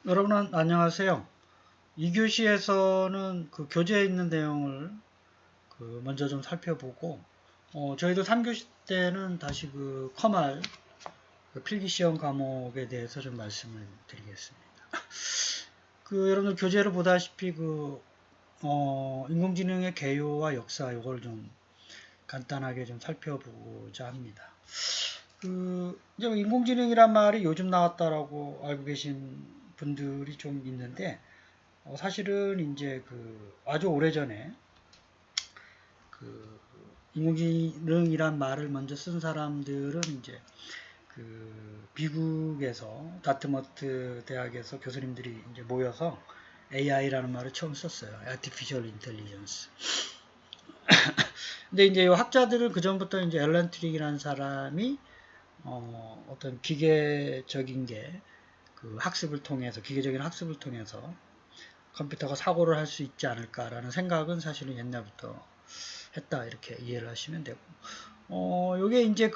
여러분 안녕하세요. 2교시에서는 그 교재에 있는 내용을 먼저 좀 살펴보고 저희도 3교시 때는 다시 그 커말 필기시험 과목에 대해서 좀 말씀을 드리겠습니다. 여러분들 교재를 보다시피 인공지능의 개요와 역사 이걸 좀 간단하게 좀 살펴보고자 합니다. 이제 인공지능이란 말이 요즘 나왔다라고 알고 계신 분들이 좀 있는데 사실은 이제 아주 오래전에 인공지능이란 말을 먼저 쓴 사람들은 이제 미국에서 다트머트 대학에서 교수님들이 이제 모여서 AI라는 말을 처음 썼어요. Artificial Intelligence. 근데 이제 이 학자들은 그 전부터 이제 앨런 튜링이라는 사람이 어떤 기계적인 게 기계적인 학습을 통해서 컴퓨터가 사고를 할 수 있지 않을까라는 생각은 사실은 옛날부터 했다 이렇게 이해를 하시면 되고 요게 이제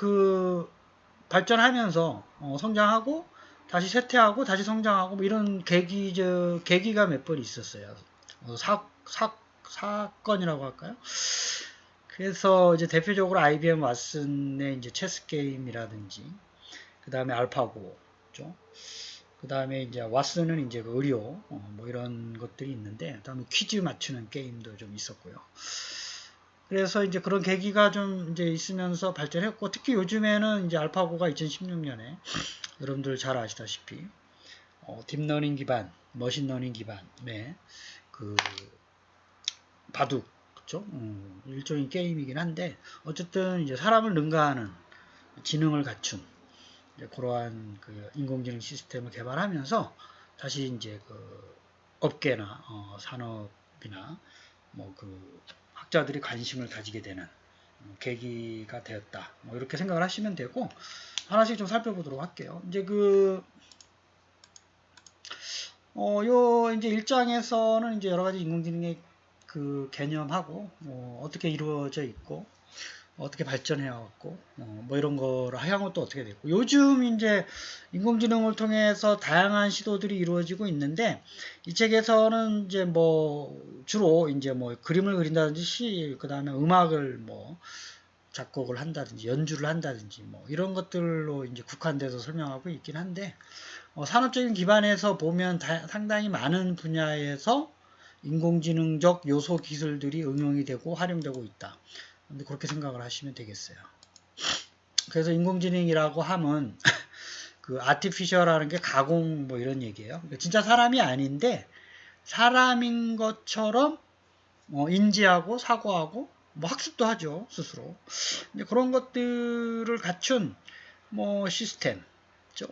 발전하면서 성장하고 다시 쇠퇴하고 다시 성장하고 뭐 이런 계기가 몇 번 있었어요. 사건이라고 할까요? 그래서 이제 대표적으로 IBM 왓슨의 이제 체스 게임이라든지 그 다음에 알파고죠. 그 다음에 이제 왓슨은 이제 의료 뭐 이런 것들이 있는데, 그 다음에 퀴즈 맞추는 게임도 좀 있었고요. 그래서 이제 그런 계기가 좀 이제 있으면서 발전했고, 특히 요즘에는 이제 알파고가 2016년에 여러분들 잘 아시다시피 딥러닝 기반, 머신러닝 기반의 바둑, 그죠? 일종의 게임이긴 한데, 어쨌든 이제 사람을 능가하는 지능을 갖춘 그러한 인공지능 시스템을 개발하면서 다시 이제 업계나 산업이나 뭐 학자들이 관심을 가지게 되는 계기가 되었다. 뭐 이렇게 생각을 하시면 되고, 하나씩 좀 살펴보도록 할게요. 이제 요 이제 1장에서는 이제 여러 가지 인공지능의 개념하고 어떻게 이루어져 있고 어떻게 발전해왔고 뭐 이런 거를 향후 또 어떻게 됐고, 요즘 이제 인공지능을 통해서 다양한 시도들이 이루어지고 있는데, 이 책에서는 이제 뭐 주로 이제 뭐 그림을 그린다든지 그 다음에 음악을 뭐 작곡을 한다든지 연주를 한다든지 뭐 이런 것들로 이제 국한돼서 설명하고 있긴 한데, 산업적인 기반에서 보면 상당히 많은 분야에서 인공지능적 요소 기술들이 응용이 되고 활용되고 있다. 근데 그렇게 생각을 하시면 되겠어요. 그래서 인공지능이라고 하면 아티피셜하는 게 가공 뭐 이런 얘기예요. 그러니까 진짜 사람이 아닌데 사람인 것처럼 인지하고 사고하고 뭐 학습도 하죠, 스스로. 그런 것들을 갖춘 뭐 시스템,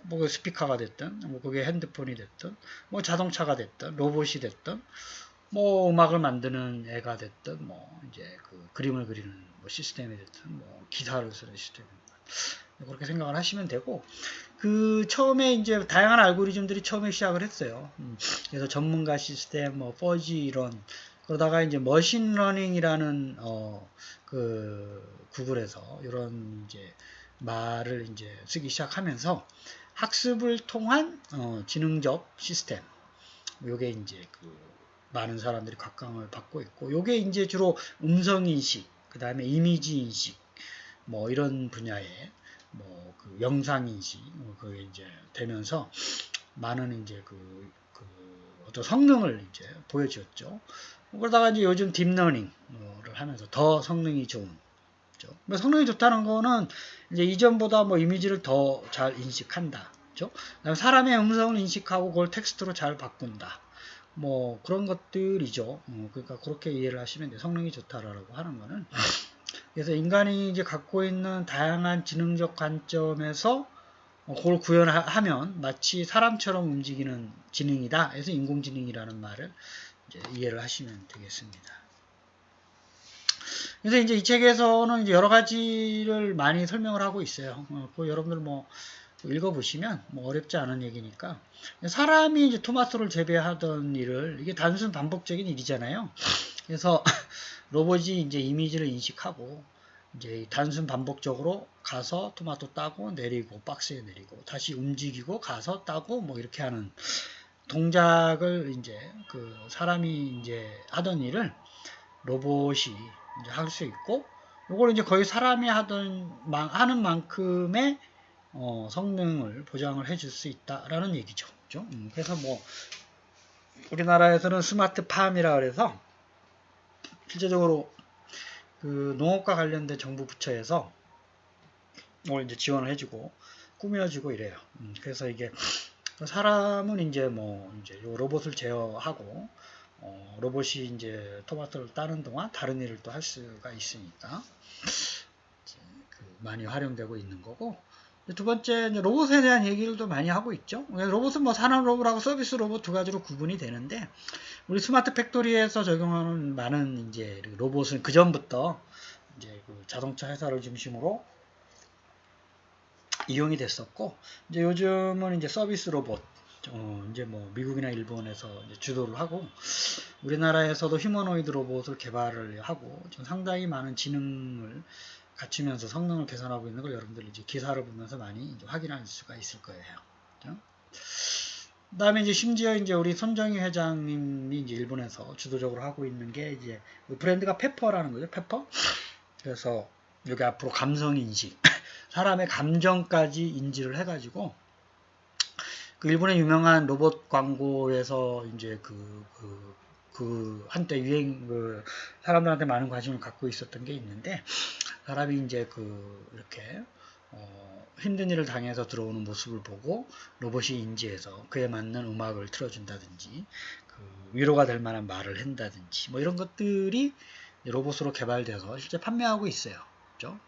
뭐 스피커가 됐든 뭐 그게 핸드폰이 됐든 뭐 자동차가 됐든 로봇이 됐든 뭐 음악을 만드는 애가 됐든 뭐 이제 그림을 그리는 뭐 시스템이 됐든 뭐 기사를 쓰는 시스템입니다. 그렇게 생각을 하시면 되고, 처음에 이제 다양한 알고리즘들이 처음에 시작을 했어요. 그래서 전문가 시스템, 뭐 퍼지 이런, 그러다가 이제 머신러닝이라는 구글에서 이런 이제 말을 이제 쓰기 시작하면서 학습을 통한 지능적 시스템, 요게 이제 많은 사람들이 각광을 받고 있고, 요게 이제 주로 음성 인식, 그 다음에 이미지 인식, 뭐 이런 분야에 뭐 영상 인식, 그게 이제 되면서 많은 이제 어떤 성능을 이제 보여주었죠. 그러다가 이제 요즘 딥러닝을 하면서 더 성능이 좋은, 뭐 성능이 좋다는 거는 이제 이전보다 뭐 이미지를 더 잘 인식한다. 그렇죠? 사람의 음성을 인식하고 그걸 텍스트로 잘 바꾼다. 뭐 그런 것들이죠. 그러니까 그렇게 이해를 하시면 돼요. 성능이 좋다라고 하는 거는. 그래서 인간이 이제 갖고 있는 다양한 지능적 관점에서 그걸 구현하면 마치 사람처럼 움직이는 지능이다. 그래서 인공지능이라는 말을 이제 이해를 하시면 되겠습니다. 그래서 이제 이 책에서는 이제 여러 가지를 많이 설명을 하고 있어요. 여러분들 뭐 읽어보시면 뭐 어렵지 않은 얘기니까, 사람이 이제 토마토를 재배하던 일을, 이게 단순 반복적인 일이잖아요. 그래서 로봇이 이제 이미지를 인식하고 이제 단순 반복적으로 가서 토마토 따고 내리고 박스에 내리고 다시 움직이고 가서 따고 뭐 이렇게 하는 동작을 이제 그 사람이 이제 하던 일을 로봇이 이제 할 수 있고, 이걸 이제 거의 사람이 하는 만큼의 성능을 보장을 해줄 수 있다라는 얘기죠. 그죠? 그래서 뭐 우리나라에서는 스마트팜이라 그래서 실제적으로 그 농업과 관련된 정부 부처에서 이걸 이제 지원을 해주고 꾸며주고 이래요. 그래서 이게 사람은 이제 뭐 이제 요 로봇을 제어하고 로봇이 이제 토마토를 따는 동안 다른 일을 또 할 수가 있으니까 많이 활용되고 있는 거고, 두 번째 이제 로봇에 대한 얘기를 또 많이 하고 있죠. 로봇은 뭐 산업 로봇하고 서비스 로봇 두 가지로 구분이 되는데, 우리 스마트 팩토리에서 적용하는 많은 이제 로봇은 그 전부터 이제 그 자동차 회사를 중심으로 이용이 됐었고, 이제 요즘은 이제 서비스 로봇, 이제 뭐 미국이나 일본에서 이제 주도를 하고, 우리나라에서도 휴머노이드 로봇을 개발을 하고 좀 상당히 많은 지능을 갖추면서 성능을 개선하고 있는 걸 여러분들이 이제 기사를 보면서 많이 이제 확인할 수가 있을 거예요. 그 다음에 이제 심지어 이제 우리 손정희 회장님이 이제 일본에서 주도적으로 하고 있는 게 이제 브랜드가 페퍼라는 거죠. 페퍼. 그래서 여기 앞으로 감성 인식, 사람의 감정까지 인지를 해가지고 그 일본의 유명한 로봇 광고에서 이제 한때 사람들한테 많은 관심을 갖고 있었던 게 있는데, 사람이 이제 이렇게 힘든 일을 당해서 들어오는 모습을 보고 로봇이 인지해서 그에 맞는 음악을 틀어준다든지 위로가 될 만한 말을 한다든지 뭐 이런 것들이 로봇으로 개발돼서 실제 판매하고 있어요. 그렇죠?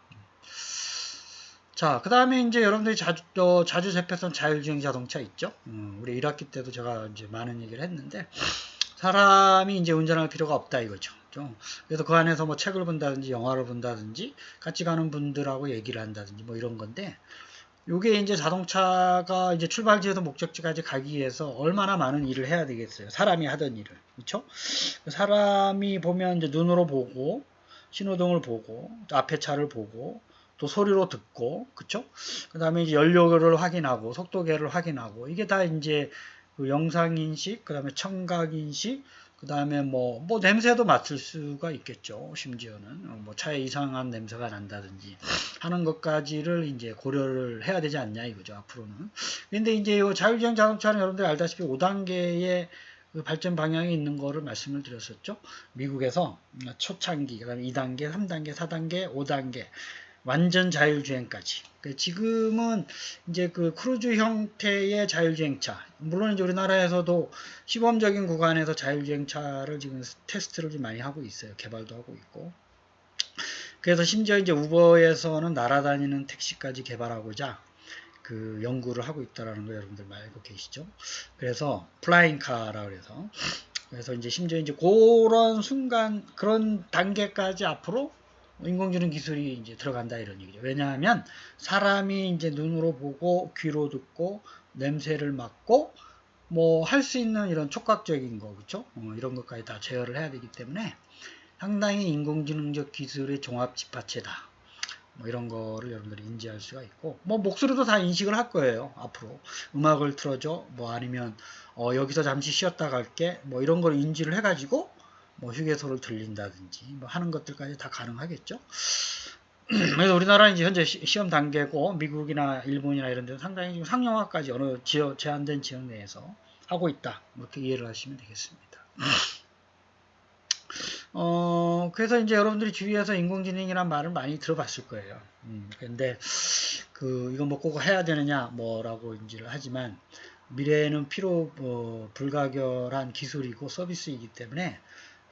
자, 그 다음에 이제 여러분들이 자주 접했던 자율주행 자동차 있죠? 우리 1학기 때도 제가 이제 많은 얘기를 했는데, 사람이 이제 운전할 필요가 없다 이거죠. 그래서 그 안에서 뭐 책을 본다든지 영화를 본다든지 같이 가는 분들하고 얘기를 한다든지 뭐 이런 건데, 요게 이제 자동차가 이제 출발지에서 목적지까지 가기 위해서 얼마나 많은 일을 해야 되겠어요. 사람이 하던 일을. 그렇죠? 사람이 보면 이제 눈으로 보고 신호등을 보고 앞에 차를 보고 또 소리로 듣고, 그쵸? 그 다음에 이제 연료를 확인하고 속도계를 확인하고, 이게 다 이제 그 영상인식, 그 다음에 청각인식, 그 다음에 뭐 냄새도 맡을 수가 있겠죠. 심지어는 뭐 차에 이상한 냄새가 난다든지 하는 것까지를 이제 고려를 해야 되지 않냐 이거죠. 앞으로는. 근데 이제 이 자율주행 자동차는 여러분들 알다시피 5단계의 그 발전 방향이 있는 거를 말씀을 드렸었죠. 미국에서 초창기, 그 다음에 2단계, 3단계, 4단계, 5단계, 완전 자율주행까지. 지금은 이제 그 크루즈 형태의 자율주행차, 물론 이제 우리나라에서도 시범적인 구간에서 자율주행차를 지금 테스트를 좀 많이 하고 있어요. 개발도 하고 있고. 그래서 심지어 이제 우버에서는 날아다니는 택시까지 개발하고자 그 연구를 하고 있다라는 거 여러분들 알고 계시죠? 그래서 플라잉카라고 그래서 이제 심지어 이제 그런 순간, 그런 단계까지 앞으로 인공지능 기술이 이제 들어간다 이런 얘기죠. 왜냐하면 사람이 이제 눈으로 보고 귀로 듣고 냄새를 맡고 뭐 할 수 있는 이런 촉각적인 거, 그렇죠? 이런 것까지 다 제어를 해야 되기 때문에 상당히 인공지능적 기술의 종합 집합체다. 뭐 이런 거를 여러분들이 인지할 수가 있고, 뭐 목소리도 다 인식을 할 거예요. 앞으로 음악을 틀어줘, 뭐 아니면 여기서 잠시 쉬었다 갈게, 뭐 이런 걸 인지를 해가지고 뭐 휴게소를 들린다든지 뭐 하는 것들까지 다 가능하겠죠. 그래서 우리나라는 이제 현재 시험 단계고, 미국이나 일본이나 이런 데는 상당히 지금 상용화까지 어느 제한된 지역 내에서 하고 있다. 이렇게 이해를 하시면 되겠습니다. 그래서 이제 여러분들이 주위에서 인공지능이라는 말을 많이 들어봤을 거예요. 근데 이거 뭐 꼭 해야 되느냐 뭐라고 인지를 하지만, 미래에는 불가결한 기술이고 서비스이기 때문에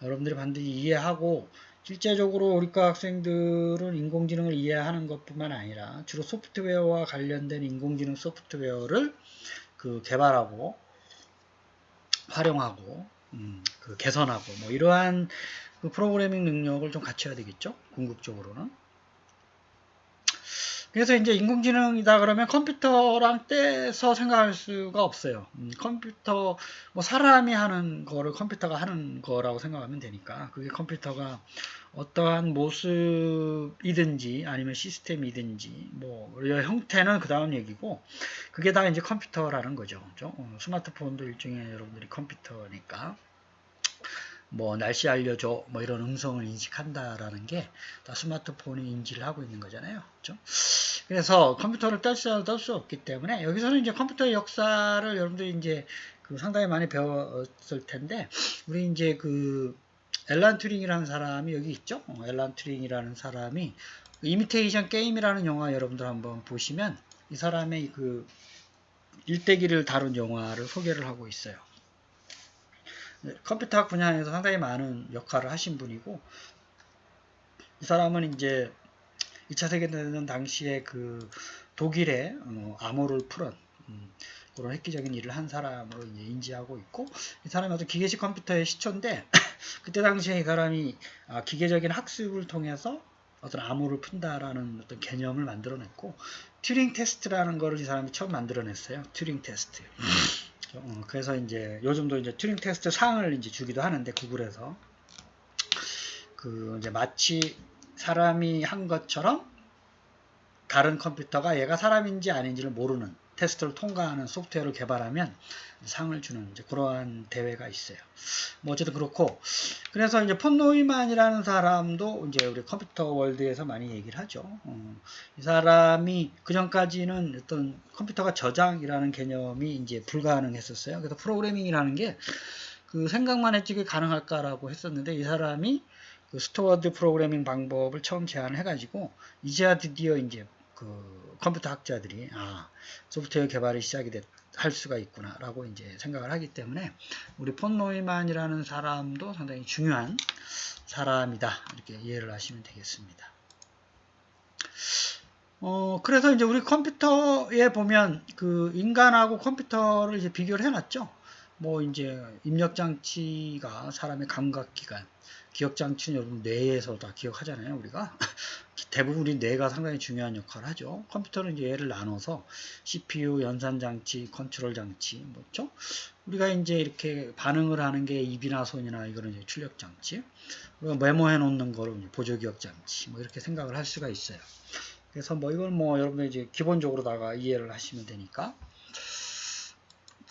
여러분들이 반드시 이해하고, 실제적으로 우리과 학생들은 인공지능을 이해하는 것뿐만 아니라 주로 소프트웨어와 관련된 인공지능 소프트웨어를 개발하고 활용하고 개선하고 뭐 이러한 프로그래밍 능력을 좀 갖춰야 되겠죠. 궁극적으로는. 그래서 이제 인공지능이다 그러면 컴퓨터랑 떼서 생각할 수가 없어요. 컴퓨터, 뭐 사람이 하는 거를 컴퓨터가 하는 거라고 생각하면 되니까, 그게 컴퓨터가 어떠한 모습이든지 아니면 시스템이든지 뭐 형태는 그 다음 얘기고 그게 다 이제 컴퓨터라는 거죠. 그죠? 스마트폰도 일종의 여러분들이 컴퓨터니까 뭐 날씨 알려줘 뭐 이런 음성을 인식한다라는 게 다 스마트폰이 인지를 하고 있는 거잖아요. 그죠? 그래서 컴퓨터를 뗄 수 없기 때문에 여기서는 이제 컴퓨터의 역사를 여러분들이 이제 그 상당히 많이 배웠을 텐데 우리 이제 그 앨런 튜링이라는 사람이 여기 있죠. 앨런 튜링이라는 사람이 이미테이션 게임이라는 영화 여러분들 한번 보시면 이 사람의 그 일대기를 다룬 영화를 소개를 하고 있어요. 컴퓨터학 분야에서 상당히 많은 역할을 하신 분이고 이 사람은 이제 2차 세계대전 당시에 그 독일의 암호를 풀은 그런 획기적인 일을 한 사람으로 이제 인지하고 있고 이 사람이 어떤 기계식 컴퓨터의 시초인데 그때 당시에 이 사람이 기계적인 학습을 통해서 어떤 암호를 푼다라는 어떤 개념을 만들어냈고 튜링 테스트라는 거를 이 사람이 처음 만들어냈어요. 튜링 테스트. 그래서 이제 요즘도 이제 튜링 테스트 상을 이제 주기도 하는데 구글에서 그 이제 마치 사람이 한 것처럼 다른 컴퓨터가 얘가 사람인지 아닌지를 모르는 테스트를 통과하는 소프트웨어를 개발하면 상을 주는 이제 그러한 대회가 있어요. 뭐 어쨌든 그렇고 그래서 이제 폰 노이만이라는 사람도 이제 우리 컴퓨터 월드에서 많이 얘기를 하죠. 이 사람이 그 전까지는 어떤 컴퓨터가 저장이라는 개념이 이제 불가능했었어요. 그래서 프로그래밍이라는 게 그 생각만 했지 그게 가능할까라고 했었는데 이 사람이 그 스토어드 프로그래밍 방법을 처음 제안을 해가지고 이제야 드디어 이제 그 컴퓨터 학자들이 소프트웨어 개발이 시작이 할 수가 있구나라고 이제 생각을 하기 때문에 우리 폰 노이만이라는 사람도 상당히 중요한 사람이다 이렇게 이해를 하시면 되겠습니다. 그래서 이제 우리 컴퓨터에 보면 그 인간하고 컴퓨터를 이제 비교를 해놨죠. 뭐 이제 입력 장치가 사람의 감각 기관, 기억 장치는 여러분 뇌에서 다 기억하잖아요, 우리가. 대부분 우리 뇌가 상당히 중요한 역할을 하죠. 컴퓨터는 이제 얘를 나눠서 CPU, 연산 장치, 컨트롤 장치, 뭐죠? 우리가 이제 이렇게 반응을 하는 게 입이나 손이나 이거는 이제 출력 장치, 우리가 메모해 놓는 거를 보조 기억 장치, 뭐 이렇게 생각을 할 수가 있어요. 그래서 뭐 이걸 뭐 여러분들 이제 기본적으로다가 이해를 하시면 되니까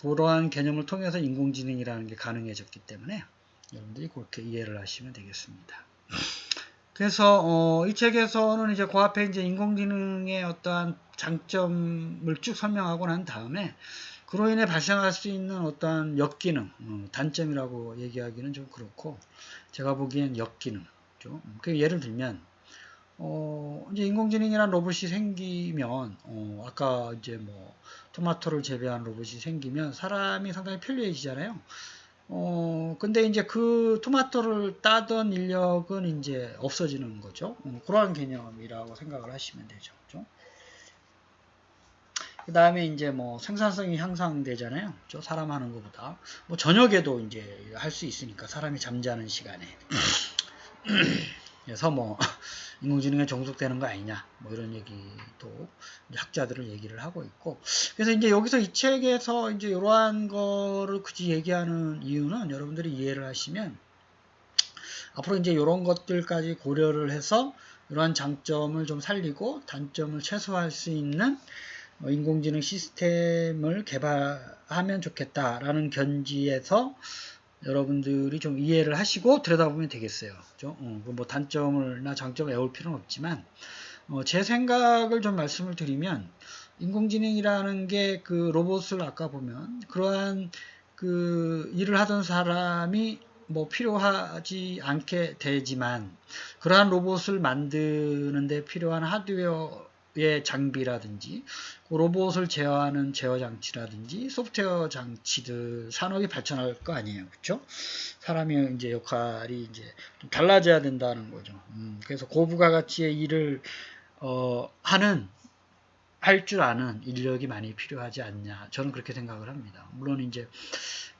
그러한 개념을 통해서 인공지능이라는 게 가능해졌기 때문에 여러분들이 그렇게 이해를 하시면 되겠습니다. 그래서 이 책에서는 이제 그 앞에 이제 인공지능의 어떠한 장점을 쭉 설명하고 난 다음에 그로 인해 발생할 수 있는 어떠한 역기능, 단점이라고 얘기하기는 좀 그렇고 제가 보기엔 역기능죠. 그 예를 들면 이제 인공지능이란 로봇이 생기면, 아까 이제 뭐, 토마토를 재배한 로봇이 생기면 사람이 상당히 편리해지잖아요. 근데 이제 그 토마토를 따던 인력은 이제 없어지는 거죠. 그러한 개념이라고 생각을 하시면 되죠. 그죠? 그 다음에 이제 뭐 생산성이 향상되잖아요. 사람 하는 것보다. 뭐 저녁에도 이제 할 수 있으니까 사람이 잠자는 시간에. 그래서 뭐 인공지능에 종속되는 거 아니냐 뭐 이런 얘기도 학자들을 얘기를 하고 있고 그래서 이제 여기서 이 책에서 이제 이러한 거를 굳이 얘기하는 이유는 여러분들이 이해를 하시면 앞으로 이제 이런 것들까지 고려를 해서 이러한 장점을 좀 살리고 단점을 최소화할 수 있는 인공지능 시스템을 개발하면 좋겠다라는 견지에서 여러분들이 좀 이해를 하시고 들여다보면 되겠어요. 그죠? 뭐 단점을나 장점을 외울 필요는 없지만 제 생각을 좀 말씀을 드리면 인공지능이라는 게 그 로봇을 아까 보면 그러한 그 일을 하던 사람이 뭐 필요하지 않게 되지만 그러한 로봇을 만드는 데 필요한 하드웨어의 장비라든지 그 로봇을 제어하는 제어 장치라든지 소프트웨어 장치들 산업이 발전할 거 아니에요. 그렇죠? 사람의 이제 역할이 이제 좀 달라져야 된다는 거죠. 그래서 고부가 가치의 일을 할 줄 아는 인력이 많이 필요하지 않냐. 저는 그렇게 생각을 합니다. 물론 이제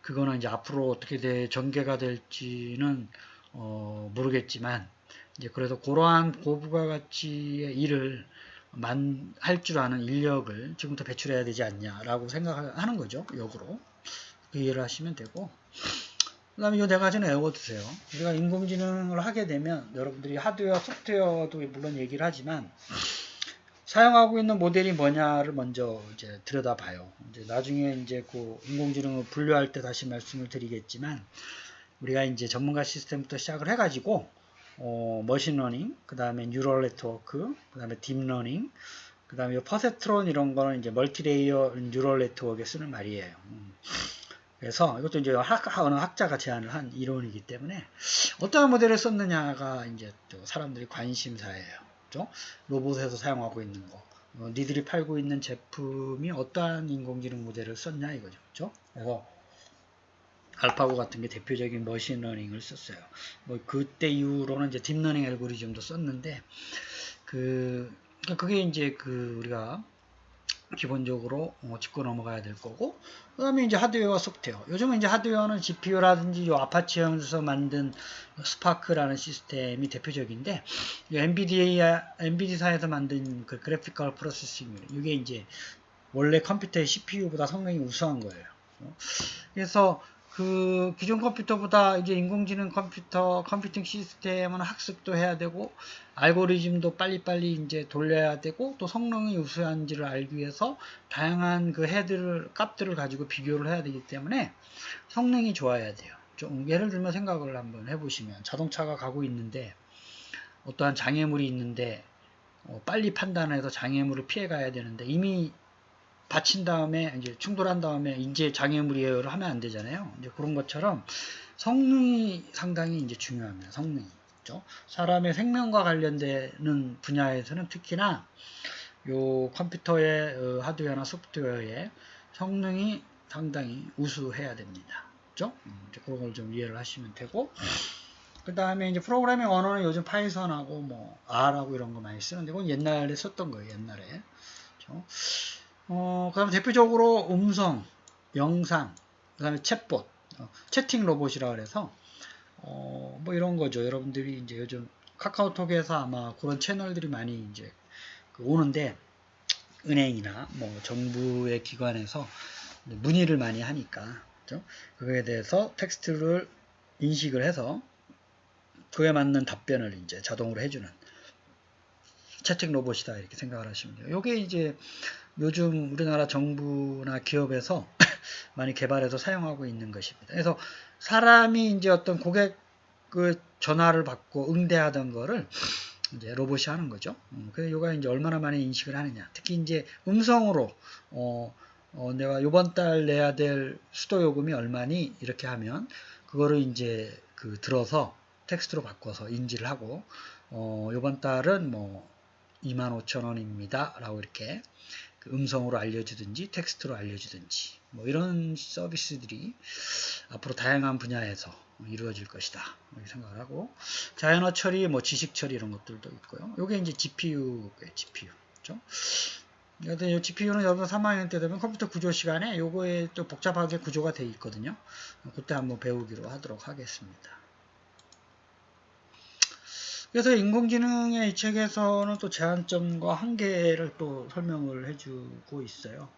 그거는 이제 앞으로 어떻게 전개가 될지는 모르겠지만 이제 그래서 그러한 고부가 가치의 일을 할 줄 아는 인력을 지금부터 배출해야 되지 않냐라고 생각하는 거죠. 역으로 이해를 하시면 되고 그 다음에 이 네 가지는 외워두세요. 우리가 인공지능을 하게 되면 여러분들이 하드웨어, 소프트웨어도 물론 얘기를 하지만 사용하고 있는 모델이 뭐냐를 먼저 이제 들여다봐요. 이제 나중에 이제 그 인공지능을 분류할 때 다시 말씀을 드리겠지만 우리가 이제 전문가 시스템부터 시작을 해가지고 머신러닝, 그 다음에 뉴럴 네트워크, 그 다음에 딥러닝, 그 다음에 퍼셉트론 이런 거는 이제 멀티레이어 뉴럴 네트워크에 쓰는 말이에요. 그래서 이것도 이제 어느 학자가 제안을 한 이론이기 때문에 어떤 모델을 썼느냐가 이제 또 사람들이 관심사예요. 그죠? 로봇에서 사용하고 있는 거. 니들이 팔고 있는 제품이 어떠한 인공지능 모델을 썼냐 이거죠. 그죠? 그래서 알파고 같은 게 대표적인 머신러닝을 썼어요. 뭐 그때 이후로는 이제 딥러닝 알고리즘도 썼는데 그게 이제 우리가 기본적으로 짚고 넘어가야 될 거고, 그 다음에 이제 하드웨어와 소프트웨어. 요즘은 이제 하드웨어는 GPU라든지 요 아파치에서 만든 스파크라는 시스템이 대표적인데, 엔비디사에서 만든 그 그래픽컬 프로세싱 유닛, 이게 이제 원래 컴퓨터의 CPU보다 성능이 우수한 거예요. 그래서 그 기존 컴퓨터보다 이제 인공지능 컴퓨팅 시스템은 학습도 해야 되고 알고리즘도 빨리빨리 이제 돌려야 되고 또 성능이 우수한지를 알기 위해서 다양한 그 값들을 가지고 비교를 해야 되기 때문에 성능이 좋아야 돼요. 좀 예를 들면 생각을 한번 해보시면 자동차가 가고 있는데 어떠한 장애물이 있는데 빨리 판단해서 장애물을 피해 가야 되는데 이미 받친 다음에 이제 충돌한 다음에 이제 장애물이에요를 하면 안 되잖아요. 이제 그런 것처럼 성능이 상당히 이제 중요합니다. 성능이. 그렇죠? 사람의 생명과 관련되는 분야에서는 특히나 요 컴퓨터의 하드웨어나 소프트웨어의 성능이 상당히 우수해야 됩니다. 그렇죠? 이제 그런 걸 좀 이해를 하시면 되고 그 다음에 이제 프로그래밍 언어는 요즘 파이썬하고 뭐 R하고 이런 거 많이 쓰는데 그건 옛날에 썼던 거예요. 옛날에. 그렇죠? 그 다음에 대표적으로 음성, 영상, 그 다음에 챗봇, 채팅 로봇이라 그래서, 뭐 이런 거죠. 여러분들이 이제 요즘 카카오톡에서 아마 그런 채널들이 많이 이제 오는데, 은행이나 뭐 정부의 기관에서 문의를 많이 하니까, 그죠? 그거에 대해서 텍스트를 인식을 해서 그에 맞는 답변을 이제 자동으로 해주는 채팅 로봇이다 이렇게 생각을 하시면 돼요. 이게 이제 요즘 우리나라 정부나 기업에서 많이 개발해서 사용하고 있는 것입니다. 그래서 사람이 이제 어떤 고객 그 전화를 받고 응대하던 거를 이제 로봇이 하는 거죠. 그래서 이가 이제 얼마나 많이 인식을 하느냐. 특히 이제 음성으로 내가 이번 달 내야 될 수도 요금이 얼마니 이렇게 하면 그거를 이제 들어서 텍스트로 바꿔서 인지를 하고 이번 달은 뭐 25,000원입니다. 라고 이렇게 음성으로 알려주든지 텍스트로 알려주든지 뭐 이런 서비스들이 앞으로 다양한 분야에서 이루어질 것이다 이렇게 생각을 하고 자연어 처리, 뭐 지식 처리 이런 것들도 있고요. 요게 이제 GPU죠. 그래서 이 GPU는 여러분 3학년 때 되면 컴퓨터 구조 시간에 요거에 또 복잡하게 구조가 되어 있거든요. 그때 한번 배우기로 하도록 하겠습니다. 그래서 인공지능의 이 책에서는 또 제한점과 한계를 또 설명을 해주고 있어요.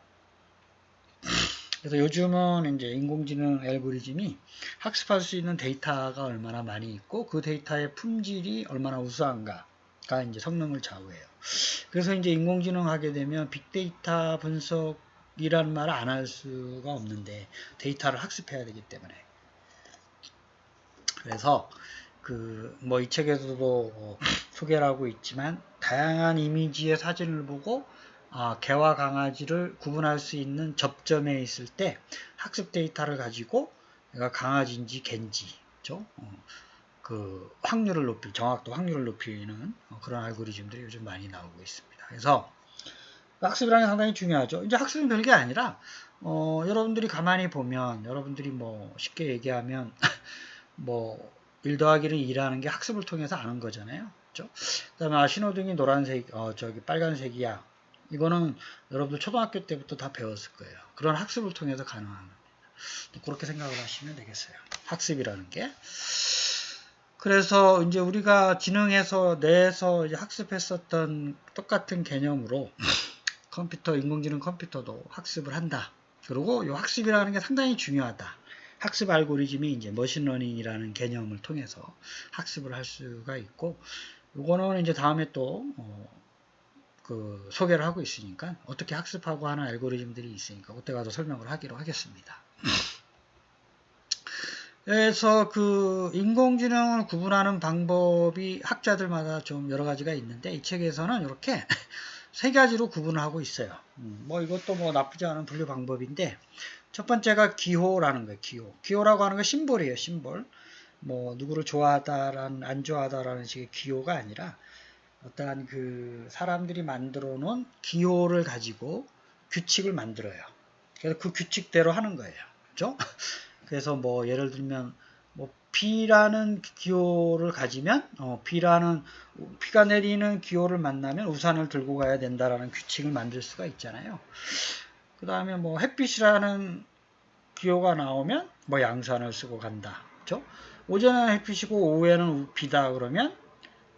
그래서 요즘은 이제 인공지능 알고리즘이 학습할 수 있는 데이터가 얼마나 많이 있고 그 데이터의 품질이 얼마나 우수한가가 이제 성능을 좌우해요. 그래서 이제 인공지능 하게 되면 빅데이터 분석이라는 말을 안 할 수가 없는데 데이터를 학습해야 되기 때문에 그래서 뭐 이 책에서도 소개를 하고 있지만 다양한 이미지의 사진을 보고 개와 강아지를 구분할 수 있는 접점에 있을 때 학습 데이터를 가지고 얘가 강아지인지 갠지 그렇죠? 그 정확도 확률을 높이는 그런 알고리즘들이 요즘 많이 나오고 있습니다. 그래서 학습이라는 게 상당히 중요하죠. 이제 학습은 별게 아니라 여러분들이 가만히 보면 여러분들이 뭐 쉽게 얘기하면 뭐 1 더하기를 2라는 게 학습을 통해서 아는 거잖아요. 그렇죠? 그다음에 신호등이 노란색, 빨간색이야. 이거는 여러분들 초등학교 때부터 다 배웠을 거예요. 그런 학습을 통해서 가능한 겁니다. 그렇게 생각을 하시면 되겠어요. 학습이라는 게. 그래서 이제 우리가 지능에서 내에서 이제 학습했었던 똑같은 개념으로 인공지능 컴퓨터도 학습을 한다. 그리고 이 학습이라는 게 상당히 중요하다. 학습 알고리즘이 이제 머신러닝이라는 개념을 통해서 학습을 할 수가 있고, 요거는 이제 다음에 또 그 소개를 하고 있으니까 어떻게 학습하고 하는 알고리즘들이 있으니까 그때 가서 설명을 하기로 하겠습니다. 그래서 그 인공지능을 구분하는 방법이 학자들마다 좀 여러 가지가 있는데 이 책에서는 이렇게 세 가지로 구분을 하고 있어요. 뭐 이것도 뭐 나쁘지 않은 분류 방법인데 첫 번째가 기호라는 거예요. 기호. 기호라고 하는 건 심볼이에요. 심볼. 뭐 누구를 좋아하다라는 안 좋아하다라는 식의 기호가 아니라 어떠한 그 사람들이 만들어 놓은 기호를 가지고 규칙을 만들어요. 그래서 그 규칙대로 하는 거예요. 그죠? 그래서 뭐 예를 들면 뭐 B라는 기호를 가지면 비가 내리는 기호를 만나면 우산을 들고 가야 된다라는 규칙을 만들 수가 있잖아요. 그 다음에 뭐 햇빛이라는 기호가 나오면 뭐 양산을 쓰고 간다. 그죠? 오전에는 햇빛이고 오후에는 비다 그러면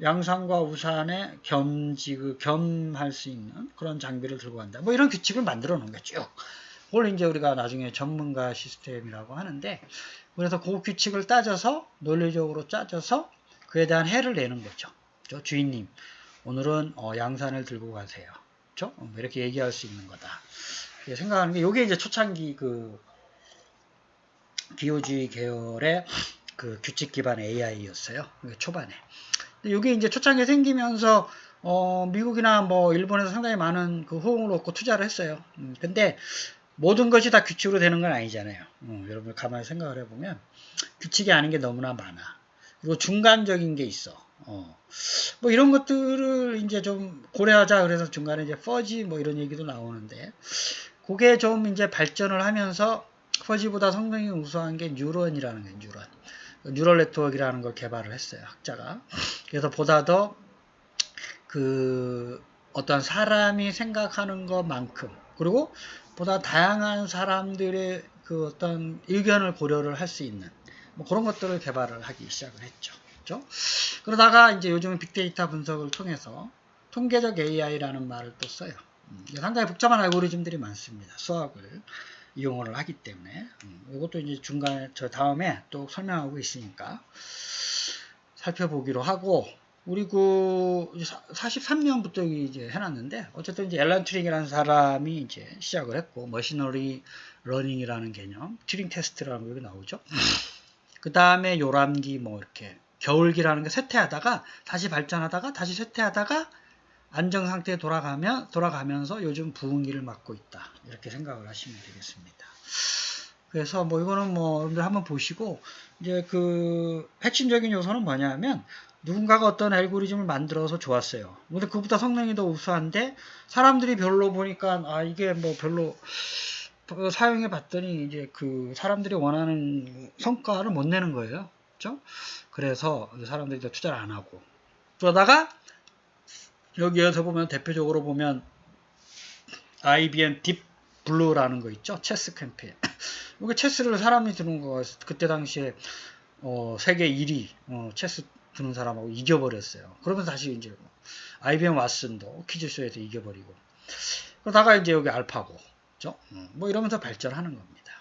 양산과 우산에 겸할 수 있는 그런 장비를 들고 간다. 뭐 이런 규칙을 만들어 놓은 거죠. 그걸 이제 우리가 나중에 전문가 시스템이라고 하는데, 그래서 그 규칙을 따져서 논리적으로 짜져서 그에 대한 해를 내는 거죠. 그렇죠? 주인님, 오늘은 양산을 들고 가세요. 그렇죠? 이렇게 얘기할 수 있는 거다. 생각하는 게 이게 이제 초창기 그 기호주의 계열의 그 규칙 기반 AI였어요. 초반에. 이게 이제 초창기에 생기면서 미국이나 뭐 일본에서 상당히 많은 그 호응을 얻고 투자를 했어요. 근데 모든 것이 다 규칙으로 되는 건 아니잖아요. 여러분 가만히 생각을 해보면 규칙이 아닌 게 너무나 많아. 그리고 중간적인 게 있어. 뭐 이런 것들을 이제 좀 고려하자 그래서 중간에 이제 퍼지 뭐 이런 얘기도 나오는데 그게 좀 이제 발전을 하면서 퍼지보다 성능이 우수한 게 뉴런이라는 게 뉴럴 네트워크라는 걸 개발을 했어요. 학자가. 그래서 보다 더 그 어떤 사람이 생각하는 것만큼 그리고 보다 다양한 사람들의 그 어떤 의견을 고려를 할 수 있는 뭐 그런 것들을 개발을 하기 시작을 했죠. 그렇죠? 그러다가 이제 요즘은 빅데이터 분석을 통해서 통계적 AI라는 말을 또 써요. 상당히 복잡한 알고리즘들이 많습니다. 수학을 이용을 하기 때문에 이것도 이제 중간에 저 다음에 또 설명하고 있으니까 살펴보기로 하고 우리 그 43년부터 이제 해놨는데 어쨌든 이제 앨런 튜링이라는 사람이 이제 시작을 했고 머신러닝이라는 개념 튜링 테스트라는 게 나오죠. 그 다음에 요람기 뭐 이렇게 겨울기라는 게 쇠퇴하다가 다시 발전하다가 다시 쇠퇴하다가 안정 상태에 돌아가면서 요즘 부흥기를 맞고 있다. 이렇게 생각을 하시면 되겠습니다. 그래서 뭐 이거는 뭐 여러분들 한번 보시고 이제 그 핵심적인 요소는 뭐냐면 누군가가 어떤 알고리즘을 만들어서 좋았어요. 근데 그보다 성능이 더 우수한데 사람들이 별로 보니까 이게 뭐 별로 사용해 봤더니 이제 그 사람들이 원하는 성과를 못 내는 거예요. 그렇죠? 그래서 사람들이 더 투자를 안 하고 그러다가 여기에서 보면 대표적으로 보면 IBM 딥 블루라는 거 있죠? 체스 캠페인. 이게 체스를 사람이 두는 거 그때 당시에 세계 1위 체스 두는 사람하고 이겨버렸어요. 그러면서 다시 이제 IBM 왓슨도 퀴즈쇼에서 이겨버리고 그러다가 이제 여기 알파고 그죠? 뭐 이러면서 발전하는 겁니다.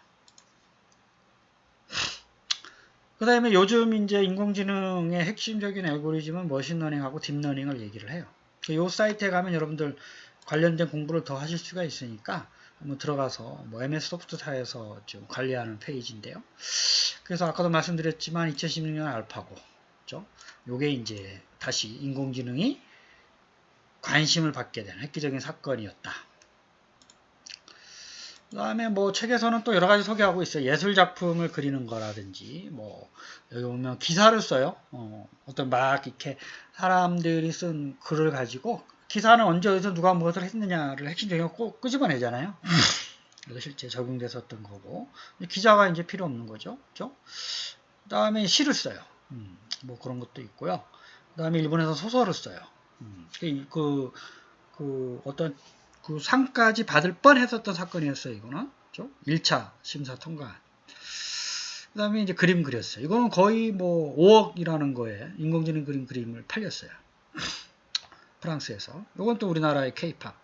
그 다음에 요즘 이제 인공지능의 핵심적인 알고리즘은 머신러닝하고 딥러닝을 얘기를 해요. 이 사이트에 가면 여러분들 관련된 공부를 더 하실 수가 있으니까 한번 들어가서 뭐 MS 소프트사에서 지금 관리하는 페이지인데요. 그래서 아까도 말씀드렸지만 2016년 알파고, 그죠? 요게 이제 다시 인공지능이 관심을 받게 된 획기적인 사건이었다. 그 다음에 뭐 책에서는 또 여러 가지 소개하고 있어요. 예술 작품을 그리는 거라든지, 뭐, 여기 보면 기사를 써요. 어떤 막 이렇게 사람들이 쓴 글을 가지고 기사는 언제 어디서 누가 무엇을 했느냐를 핵심적인 거 꼭 끄집어내잖아요. 이거 실제 적용됐었던 거고. 기자가 이제 필요 없는 거죠. 그죠? 그 다음에 시를 써요. 뭐 그런 것도 있고요. 그 다음에 일본에서 소설을 써요. 어떤 그 상까지 받을 뻔 했었던 사건이었어요, 이거는. 그죠? 1차 심사 통과. 그 다음에 이제 그림 그렸어요. 이거는 거의 뭐 5억이라는 거에 인공지능 그림을 팔렸어요. 프랑스에서. 이건 또 우리나라의 K-팝.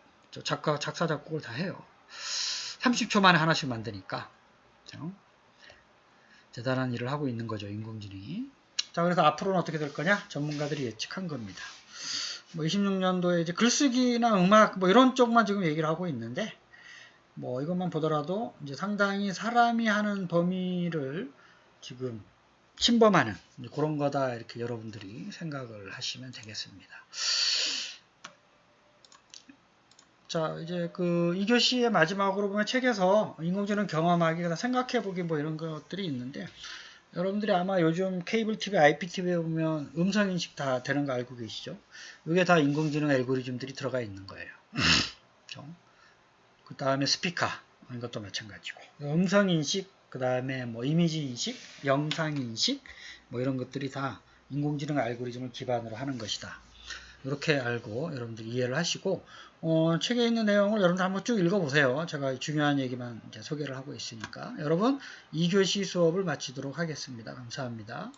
작사, 작곡을 다 해요. 30초 만에 하나씩 만드니까. 그죠? 대단한 일을 하고 있는 거죠, 인공지능이. 자, 그래서 앞으로는 어떻게 될 거냐? 전문가들이 예측한 겁니다. 뭐 26년도에 이제 글쓰기나 음악 뭐 이런 쪽만 지금 얘기를 하고 있는데, 뭐 이것만 보더라도 이제 상당히 사람이 하는 범위를 지금 침범하는 그런 거다, 이렇게 여러분들이 생각을 하시면 되겠습니다. 자, 이제 그 2교시의 마지막으로 보면 책에서 인공지능 경험하기, 생각해보기 뭐 이런 것들이 있는데, 여러분들이 아마 요즘 케이블 TV, IPTV에 보면 음성인식 다 되는 거 알고 계시죠? 이게 다 인공지능 알고리즘들이 들어가 있는 거예요. 그 다음에 스피커, 이것도 마찬가지고. 음성인식, 그 다음에 뭐 이미지인식, 영상인식, 뭐 이런 것들이 다 인공지능 알고리즘을 기반으로 하는 것이다. 이렇게 알고 여러분들 이해를 하시고, 책에 있는 내용을 여러분들 한번 쭉 읽어보세요. 제가 중요한 얘기만 이제 소개를 하고 있으니까. 여러분, 2교시 수업을 마치도록 하겠습니다. 감사합니다.